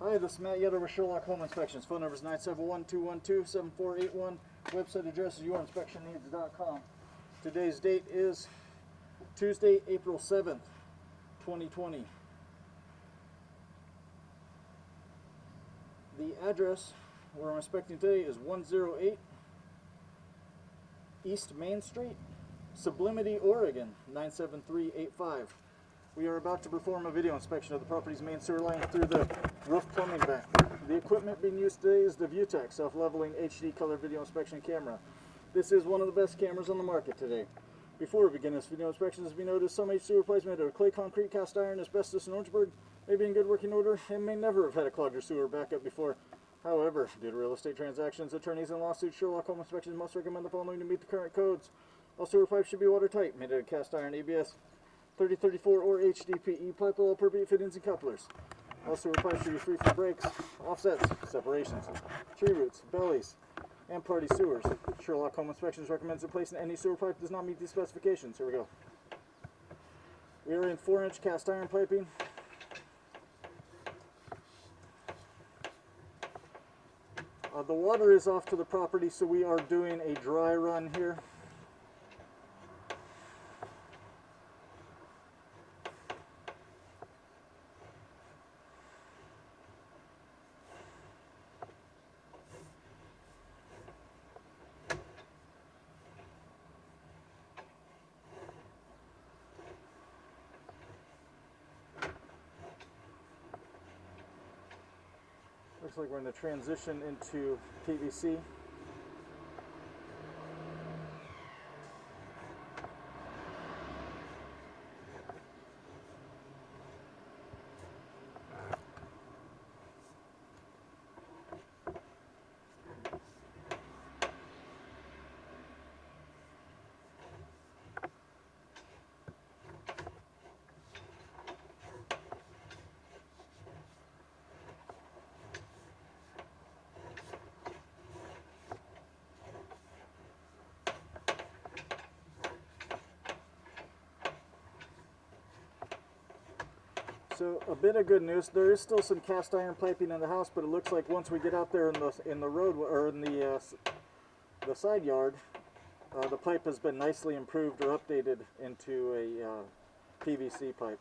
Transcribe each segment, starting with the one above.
Hi, this is Matt Yetter with Sherlock Home Inspections. Phone number is 971-212-7481. Website address is yourinspectionneeds.com. Today's date is Tuesday, April 7th, 2020. The address where I'm inspecting today is 108 East Main Street, Sublimity, Oregon, 97385. We are about to perform a video inspection of the property's main sewer line through the roof plumbing bank. The equipment being used today is the ViewTech self-leveling HD color video inspection camera. This is one of the best cameras on the market today. Before we begin this video inspection, as we noticed, some sewer pipes made out of clay, concrete, cast iron, asbestos, and Orangeburg may be in good working order and may never have had a clogged or sewer backup before. However, due to real estate transactions, attorneys, and lawsuits, Sherlock Home Inspections must recommend the following to meet the current codes. All sewer pipes should be watertight, made out of cast iron, ABS 3034 or HDPE pipe, all appropriate fittings and couplers. All sewer pipes should be free from breaks, offsets, separations, tree roots, bellies, and party sewers. Sherlock Home Inspections recommends replacing any sewer pipe that does not meet these specifications. Here we go. We are in 4-inch cast iron piping. The water is off to the property, so we are doing a dry run here. Looks like we're in the transition into PVC. So a bit of good news, there is still some cast iron piping in the house, but it looks like once we get out there in the road or in the side yard, the pipe has been nicely improved or updated into a PVC pipe.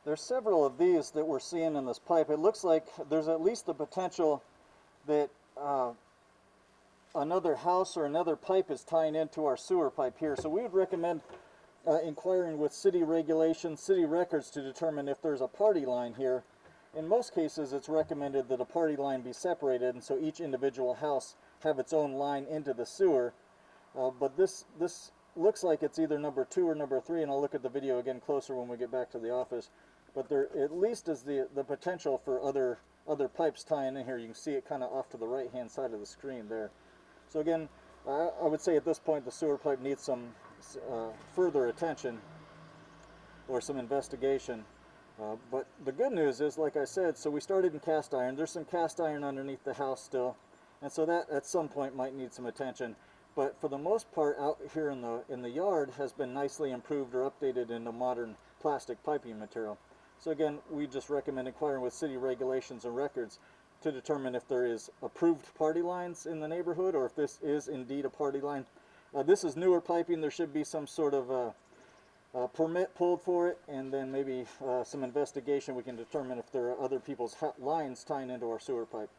There's several of these that we're seeing in this pipe. It looks like there's at least the potential that another house or another pipe is tying into our sewer pipe here. So we would recommend inquiring with city regulations, city records to determine if there's a party line here. In most cases, it's recommended that a party line be separated, and so each individual house have its own line into the sewer. But this looks like it's either number 2 or number 3, and I'll look at the video again closer when we get back to the office. But there at least is the potential for other pipes tying in here. You can see it kind of off to the right-hand side of the screen there. So again, I would say at this point the sewer pipe needs some further attention or some investigation. But the good news is, like I said, so we started in cast iron. There's some cast iron underneath the house still, and so that at some point might need some attention. But for the most part, out here in the yard has been nicely improved or updated into modern plastic piping material. So again, we just recommend inquiring with city regulations and records to determine if there is approved party lines in the neighborhood or if this is indeed a party line. This is newer piping. There should be some sort of permit pulled for it, and then maybe some investigation. We can determine if there are other people's lines tying into our sewer pipe.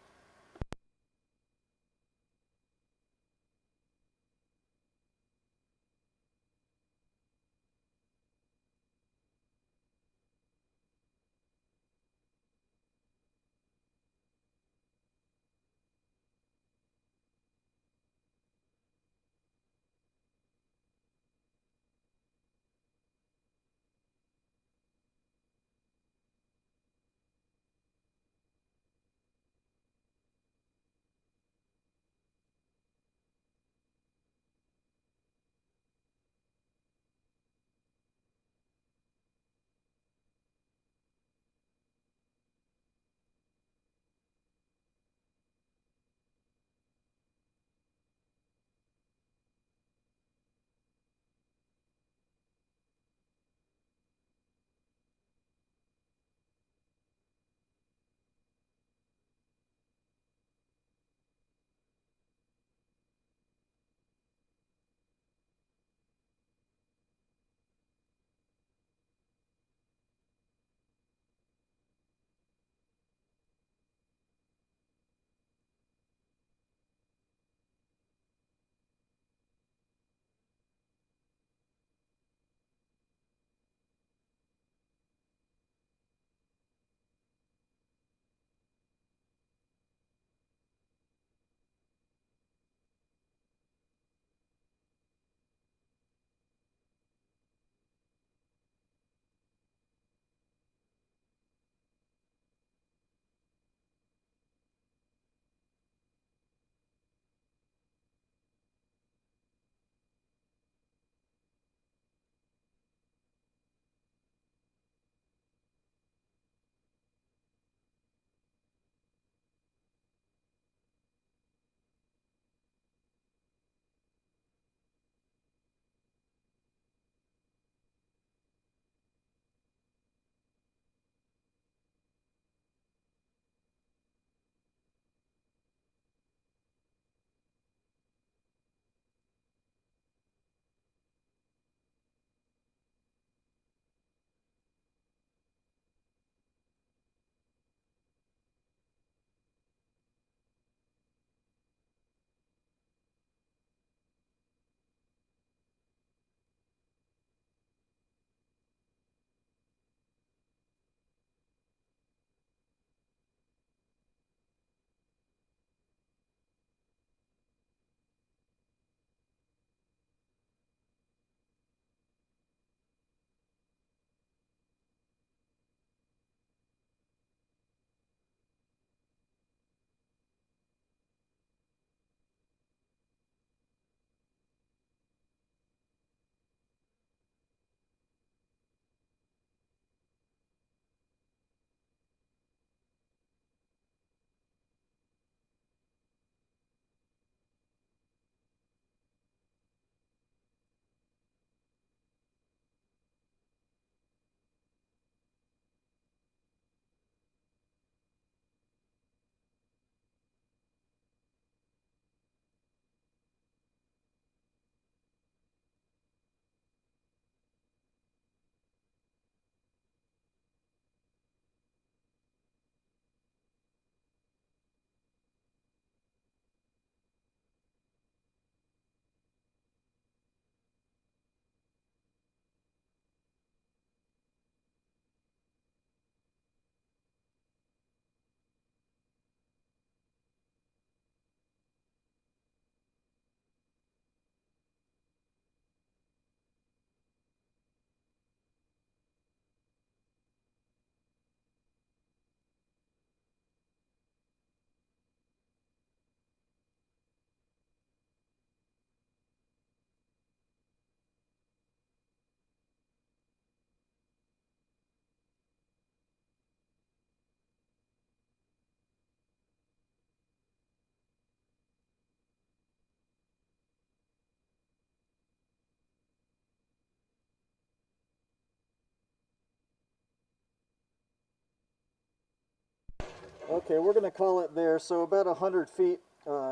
Okay, we're going to call it there. So about 100 feet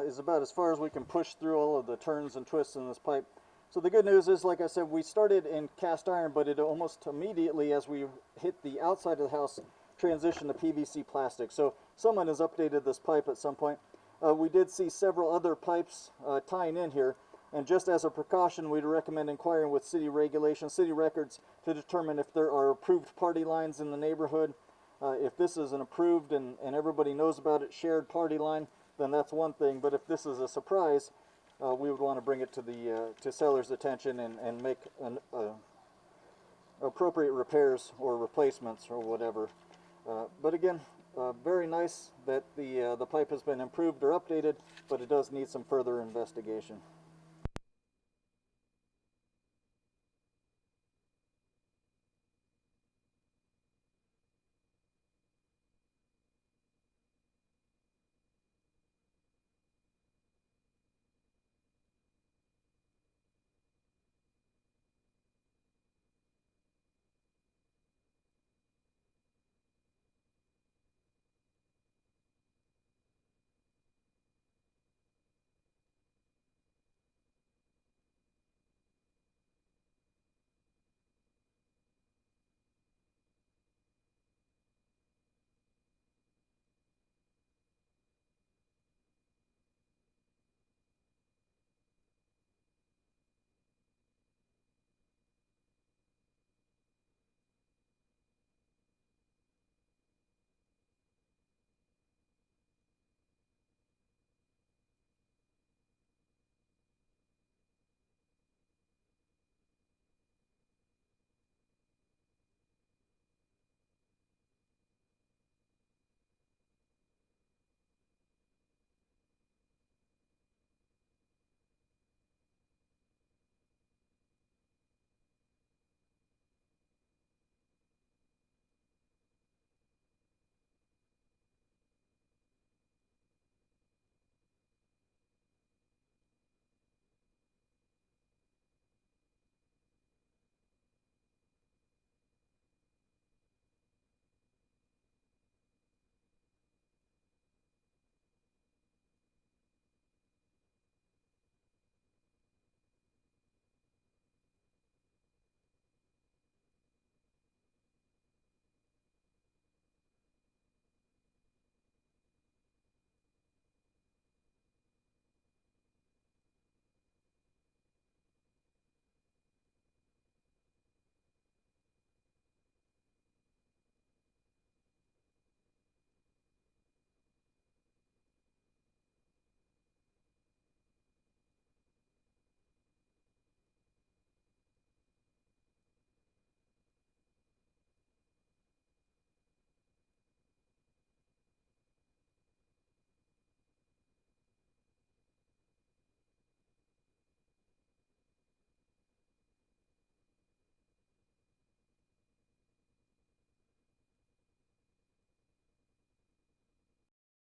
is about as far as we can push through all of the turns and twists in this pipe. So the good news is, like I said, we started in cast iron, but it almost immediately, as we hit the outside of the house, transitioned to PVC plastic. So someone has updated this pipe at some point. We did see several other pipes tying in here, and just as a precaution, we'd recommend inquiring with city regulations, city records, to determine if there are approved party lines in the neighborhood. If this is an approved and everybody knows about it, shared party line, then that's one thing. But if this is a surprise, we would want to bring it to the to seller's attention and make appropriate repairs or replacements or whatever. But again, very nice that the pipe has been improved or updated, but it does need some further investigation.